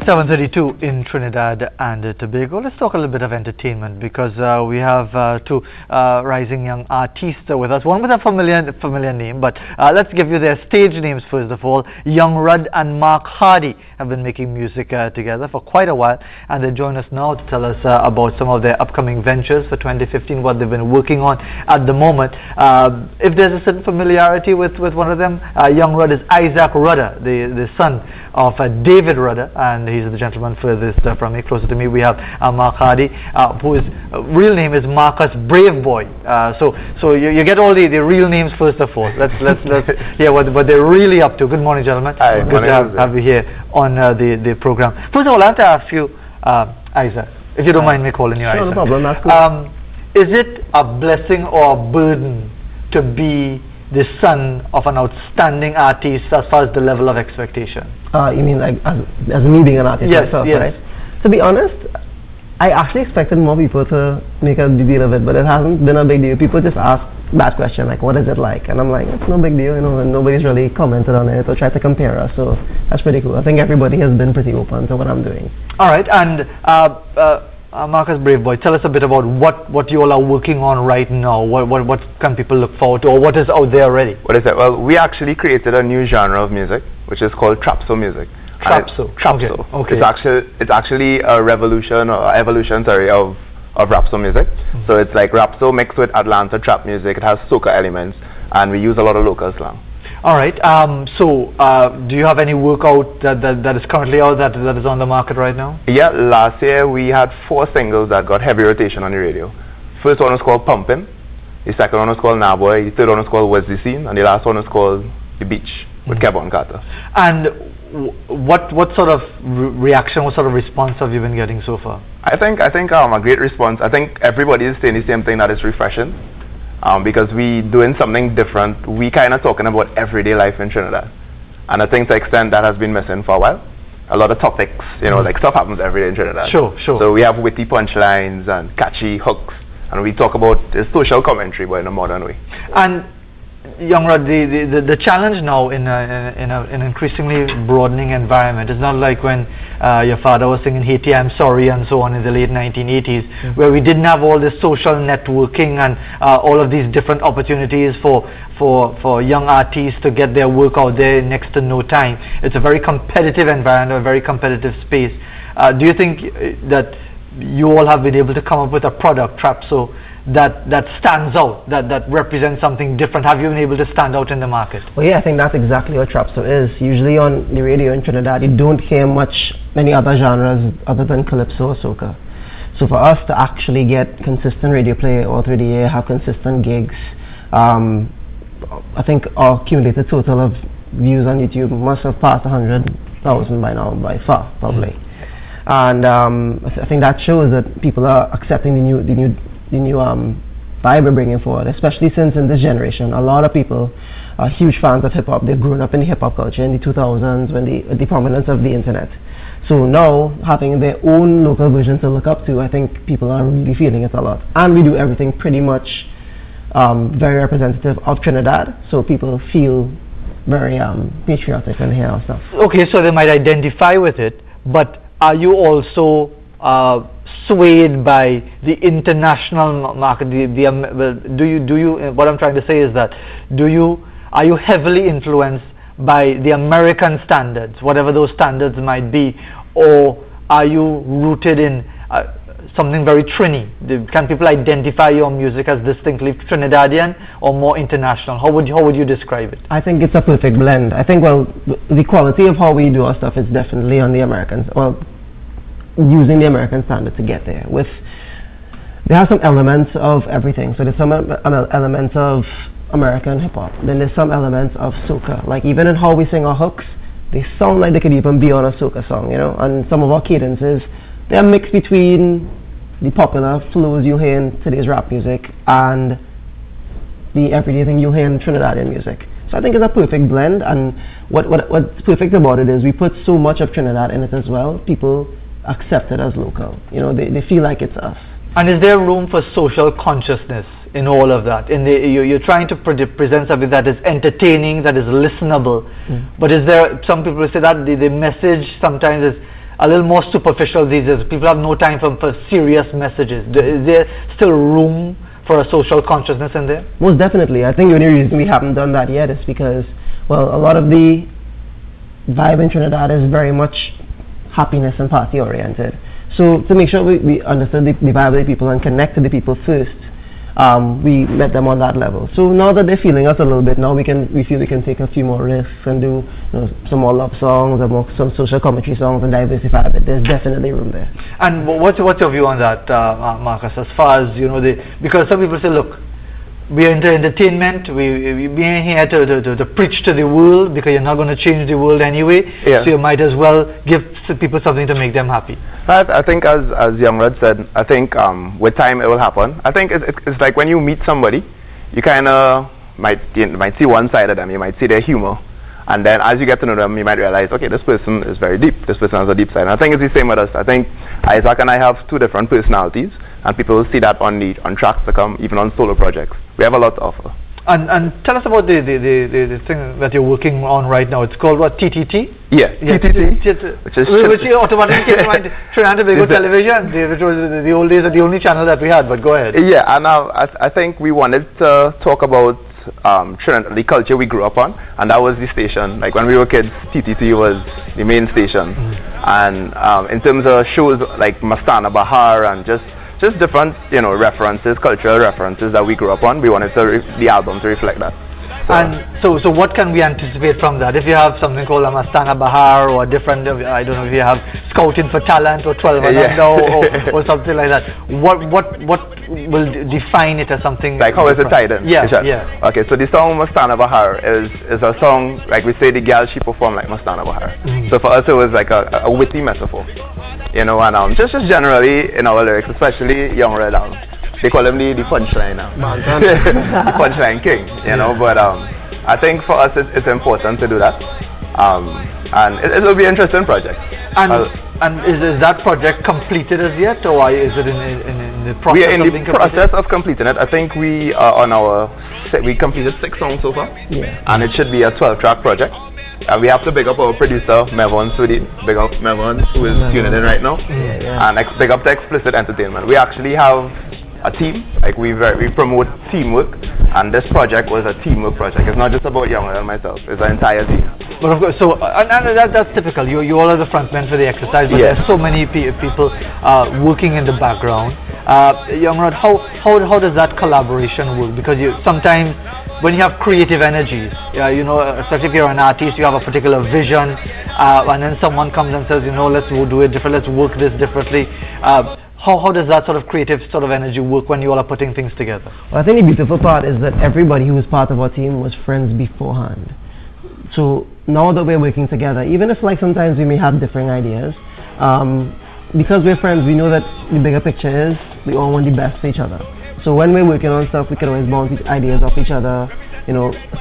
7:32 in Trinidad and Tobago. Let's talk a little bit of entertainment because we have two rising young artists with us. One with a familiar name, but let's give you their stage names first of all. Young Rudd and Mark Hardy have been making music together for quite a while, and they join us now to tell us about some of their upcoming ventures for 2015, what they've been working on at the moment. If there's a certain familiarity with one of them, Young Rudd is Isaac Rudder, the son of David Rudder, and he's the gentleman furthest from me. Closer to me we have Mark Hardy, whose real name is Marcus Braveboy. So you get all the real names first of all. Let's hear what they're really up to. Good morning, gentlemen. Hi, good to have you here on the program. First of all, I have to ask you, Isaac, if you don't mind me calling you Isaac. No problem, that's cool. Is it a blessing or a burden to be the son of an outstanding artist as far as the level of expectation? You mean like as me being an artist myself, yes. Right? To be honest, I actually expected more people to make a big deal of it, but it hasn't been a big deal. People just ask that question, like, what is it like? And I'm like, it's no big deal, you know, and nobody's really commented on it or tried to compare us, so that's pretty cool. I think everybody has been pretty open to what I'm doing. All right, and Marcus Braveboy, tell us a bit about what you all are working on right now. What can people look forward to, or what is out there already? What is it? Well, we actually created a new genre of music, which is called Trapso music. Trapso. Okay. It's actually a revolution or evolution, sorry, of Rapso music. Mm-hmm. So it's like Rapso mixed with Atlanta trap music. It has soca elements, and we use a lot of local slang. All right. Do you have any work out that is currently out that is on the market right now? Yeah. Last year we had 4 singles that got heavy rotation on the radio. First one was called Pumpin'. The second one was called Naboy. The third one was called What's the Scene, and the last one was called The Beach with Kevin Carter. And what sort of reaction, what sort of response have you been getting so far? I think a great response. I think everybody is saying the same thing, that is refreshing. Because we doing something different. We kind of talking about everyday life in Trinidad, and I think to extent that has been missing for a while. A lot of topics, you know, like stuff happens every day in Trinidad. Sure. So we have witty punchlines and catchy hooks, and we talk about the social commentary, but in a modern way. And Young Rod, the challenge now in an increasingly broadening environment is not like when your father was singing Haiti, I'm Sorry and so on in the late 1980s, where we didn't have all this social networking and all of these different opportunities for young artists to get their work out there in next to no time. It's a very competitive environment, a very competitive space. Do you think that you all have been able to come up with a product, Trapso, that stands out, that represents something different? Have you been able to stand out in the market? Well, yeah, I think that's exactly what Trapso is. Usually on the radio in Trinidad, you don't hear many other genres other than calypso or soca. So for us to actually get consistent radio play all through the year, have consistent gigs, I think our cumulative total of views on YouTube must have passed 100,000 by now, by far, probably. And I think that shows that people are accepting the new vibe we're bringing forward, especially since in this generation, a lot of people are huge fans of hip-hop. They've grown up in the hip-hop culture in the 2000s when the prominence of the internet. So now, having their own local version to look up to, I think people are really feeling it a lot. And we do everything pretty much very representative of Trinidad, so people feel very patriotic when they hear our stuff. Okay, so they might identify with it, but are you also swayed by the international market? Do you? What I'm trying to say is that are you heavily influenced by the American standards, whatever those standards might be, or are you rooted in something very Trini? Can people identify your music as distinctly Trinidadian or more international? How would you describe it? I think it's a perfect blend. I think, well, the quality of how we do our stuff is definitely on the Americans. Well, using the American standard to get there. There are some elements of everything. So there's some elements of American hip hop. Then there's some elements of soca. Like even in how we sing our hooks, they sound like they could even be on a soca song, you know. And some of our cadences, they're mixed between the popular flows you hear in today's rap music and the everyday thing you hear in Trinidadian music. So I think it's a perfect blend. And what's perfect about it is we put so much of Trinidad in it as well. People accept it as local. You know, they feel like it's us. And is there room for social consciousness in all of that? You're trying to present something that is entertaining, that is listenable. But is there, some people say that the message sometimes is a little more superficial these days? People have no time for serious messages. Is there still room for a social consciousness in there? Most definitely. I think the only reason we haven't done that yet is because, well, a lot of the vibe in Trinidad is very much happiness and party oriented. So to make sure we understand the vibe of the people and connect to the people first, we met them on that level. So now that they're feeling us a little bit, now we feel we can take a few more risks and do some more love songs or some social commentary songs and diversify a bit. There's definitely room there. And what's your view on that, Marcus? As far as because some people say, look, we are into entertainment. We being here to preach to the world, because you're not going to change the world anyway. Yeah. So you might as well give people something to make them happy. I think, as Young Rod said, I think with time it will happen. I think it's like when you meet somebody, you kind of might see one side of them. You might see their humor, and then as you get to know them, you might realize, okay, this person is very deep. This person has a deep side. And I think it's the same with us. I think Isaac and I have two different personalities, and people will see that on tracks to come, even on solo projects. We have a lot to offer. And tell us about the thing that you're working on right now. It's called what? TTT? Yeah, TTT. Which automatically came to mind. Trinidad and Tobago Television, which was the old days, the only channel that we had. But go ahead. Yeah, and I think we wanted to talk about Trinidad, the culture we grew up on, and that was the station. Like when we were kids, TTT was the main station. And in terms of shows like Mastana Bahar and just different, references, cultural references that we grew up on, we wanted the album to reflect that. And so what can we anticipate from that? If you have something called a Mastana Bahar or different, I don't know if you have Scouting for Talent or 12 and under or something like that. What will define it as something like how different? is it tied in? Yeah, yeah. Okay, so the song Mastana Bahar is a song, like we say, the girl, she performed like Mastana Bahar. So for us it was like a witty metaphor, and just generally in our lyrics, especially Young Red, they call him the punchline now. The punchline king, but I think for us it's important to do that. And it will be an interesting project. And is that project completed as yet, or is it in the process? We are in the process of completing it. I think we are we completed 6 songs so far. Yeah. And it should be a 12-track project. And we have to big up our producer, Mevon Sudi. Big up Mevon, who is tuning in right now. Yeah. And big up to Explicit Entertainment. We actually have a team, like we promote teamwork, and this project was a teamwork project. It's not just about Young and myself, it's an entire team. But of course, so and that's typical. You all are the frontmen for the exercise, but there's so many people working in the background. Young Rod, how does that collaboration work? Because sometimes when you have creative energies, especially if you're an artist, you have a particular vision, and then someone comes and says, let's do it different, let's work this differently. How does that sort of creative sort of energy work when you all are putting things together? Well, I think the beautiful part is that everybody who was part of our team was friends beforehand. So now that we're working together, even if like sometimes we may have differing ideas, because we're friends, we know that the bigger picture is we all want the best for each other. So when we're working on stuff, we can always bounce ideas off each other.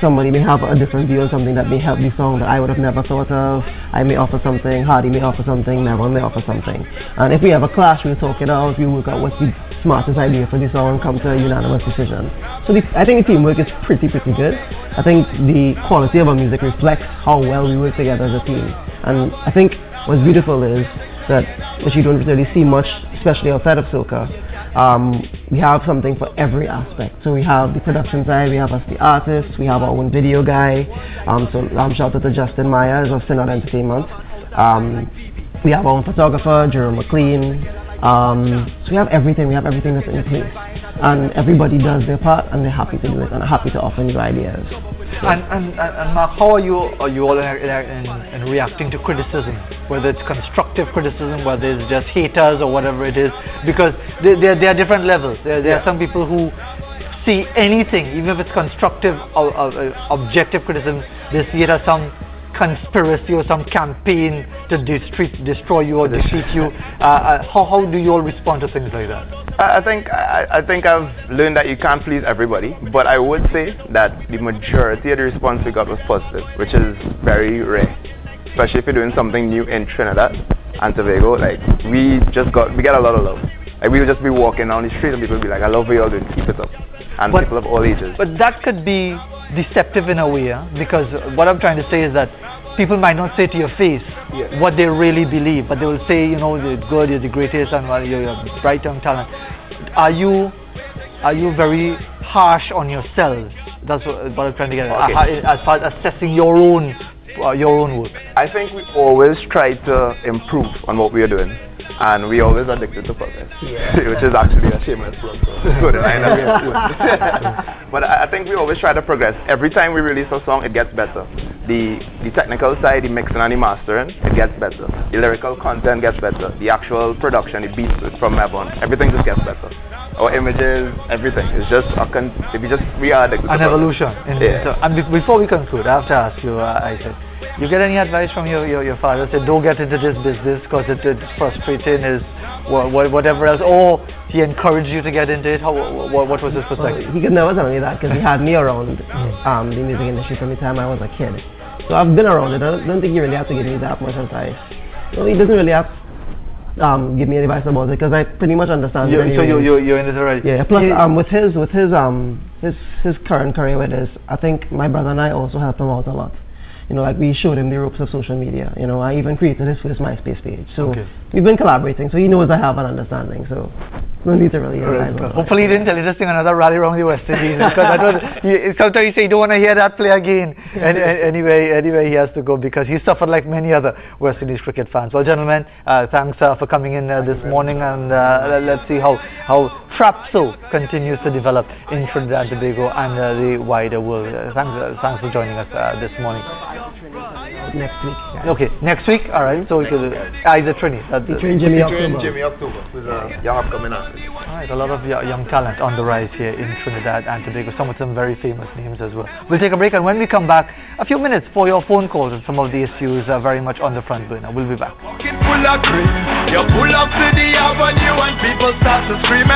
Somebody may have a different view on something that may help the song that I would have never thought of. I may offer something, Hardy may offer something, Neville may offer something. And if we have a clash, we'll talk it out, we'll work out what's the smartest idea for the song and come to a unanimous decision. So I think the teamwork is pretty good. I think the quality of our music reflects how well we work together as a team. And I think what's beautiful is that, which you don't really see much, especially outside of soca, we have something for every aspect. So we have the production side, we have us the artists, we have our own video guy. Shout out to Justin Myers of Synod Entertainment. We have our own photographer, Jerome McLean. So we have everything that's in place. And everybody does their part, and they're happy to do it, and are happy to offer new ideas. So. And Mark, how are you all in reacting to criticism, whether it's constructive criticism, whether it's just haters or whatever it is? Because there are different levels. There are some people who see anything, even if it's constructive or objective criticism, they see it as some conspiracy or some campaign to destroy you or defeat you. How do you all respond to things like that? I think I've learned that you can't please everybody, but I would say that the majority of the response we got was positive, which is very rare, especially if you're doing something new in Trinidad and Tobago. Like we get a lot of love. Like we'll just be walking down the street and people will be like, I love what you're doing, keep it up. And people of all ages. But that could be deceptive in a way, because what I'm trying to say is that people might not say to your face, what they really believe. But they will say, you know, you're good, you're the greatest, and you're a bright young talent. Are you very harsh on yourselves? That's what I'm trying to get at. Okay. As far as assessing your own work. I think we always try to improve on what we are doing, and we always addicted to progress, which is actually a shameless plug. Good, but I think we always try to progress. Every time we release a song, it gets better. The technical side, the mixing and the mastering, it gets better. The lyrical content gets better. The actual production, the beats from Melbourne, everything just gets better. Our images, everything. It's just we are addicted to an evolution. Yeah. So, and before we conclude, I have to ask you, Isaac, you get any advice from your father? Said don't get into this business because it's frustrating, is whatever else, or he encouraged you to get into it? What was his perspective? He could never tell me that because he had me around the music industry from the time I was a kid. So I've been around it. I don't think he really have to give me that much advice. No, he doesn't really have give me advice about it because I pretty much understand. So you're in this already. Yeah. Plus, with his current career with this, I think my brother and I also helped him out a lot. You know, like we showed him the ropes of social media. You know, I even created his first MySpace page. So we've been collaborating. So he knows I have an understanding. So no need to really advise him. Hopefully he didn't tell you to sing another rally around the West Indies, because sometimes you say you don't want to hear that play again. And anyway, he has to go because he suffered like many other West Indies cricket fans. Well, gentlemen, thanks for coming in this morning, and let's see how Trapso continues to develop in Trinidad and Tobago and the wider world. Thanks for joining us this morning. Next week. Yeah. Okay, next week. All right. So we could either Trini. Jimmy October, who's a young upcoming artist. All right, a lot of young talent on the rise here in Trinidad and Tobago. Some of them very famous names as well. We'll take a break, and when we come back, a few minutes for your phone calls, and some of the issues are very much on the front burner. We'll be back. You pull up to the avenue and people start to scream,